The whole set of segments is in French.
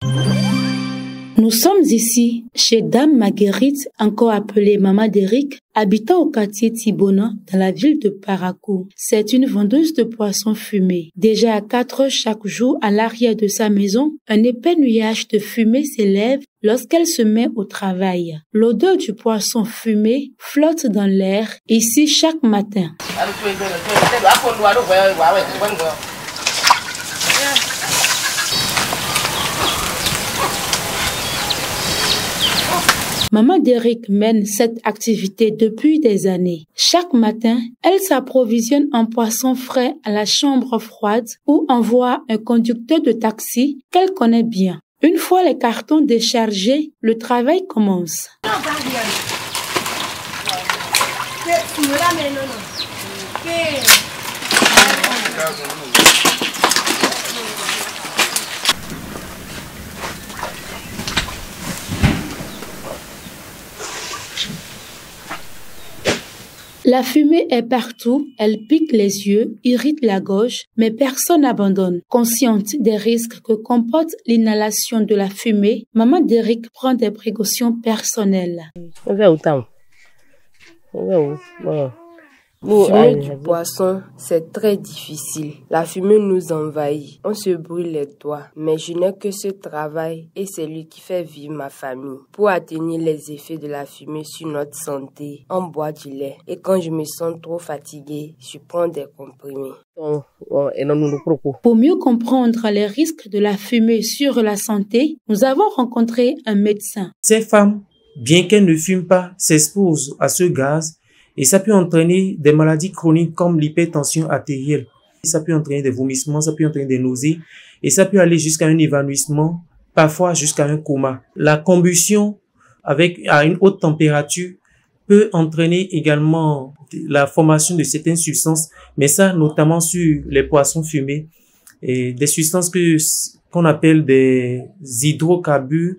Nous sommes ici chez Dame Marguerite, encore appelée Maman d'Eric, habitant au quartier Thibonant dans la ville de Parakou. C'est une vendeuse de poissons fumés. Déjà à 4 heures chaque jour, à l'arrière de sa maison, un épais nuage de fumée s'élève lorsqu'elle se met au travail. L'odeur du poisson fumé flotte dans l'air ici chaque matin. Maman d'Eric mène cette activité depuis des années. Chaque matin, elle s'approvisionne en poisson frais à la chambre froide ou envoie un conducteur de taxi qu'elle connaît bien. Une fois les cartons déchargés, le travail commence. La fumée est partout, elle pique les yeux, irrite la gorge, mais personne n'abandonne. Consciente des risques que comporte l'inhalation de la fumée, Maman d'Eric prend des précautions personnelles. Fumer du poisson, c'est très difficile. La fumée nous envahit. On se brûle les doigts. Mais je n'ai que ce travail et c'est lui qui fait vivre ma famille. Pour atténuer les effets de la fumée sur notre santé, on boit du lait. Et quand je me sens trop fatiguée, je prends des comprimés. Pour mieux comprendre les risques de la fumée sur la santé, nous avons rencontré un médecin. Ces femmes, bien qu'elles ne fument pas, s'exposent à ce gaz. Et ça peut entraîner des maladies chroniques comme l'hypertension artérielle. Ça peut entraîner des vomissements, ça peut entraîner des nausées. Et ça peut aller jusqu'à un évanouissement, parfois jusqu'à un coma. La combustion à une haute température peut entraîner également la formation de certaines substances. Mais ça, notamment sur les poissons fumés. Et des substances qu'on appelle des hydrocarbures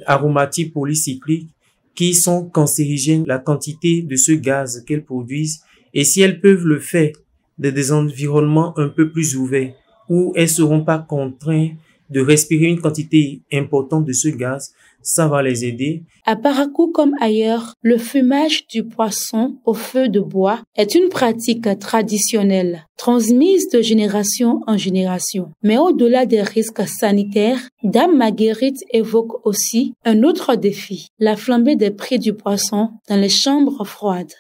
aromatiques polycycliques, qui sont cancérigènes, la quantité de ce gaz qu'elles produisent. Et si elles peuvent le faire dans des environnements un peu plus ouverts, où elles seront pas contraintes de respirer une quantité importante de ce gaz, ça va les aider. À Parakou comme ailleurs, le fumage du poisson au feu de bois est une pratique traditionnelle, transmise de génération en génération. Mais au-delà des risques sanitaires, Dame Marguerite évoque aussi un autre défi, la flambée des prix du poisson dans les chambres froides.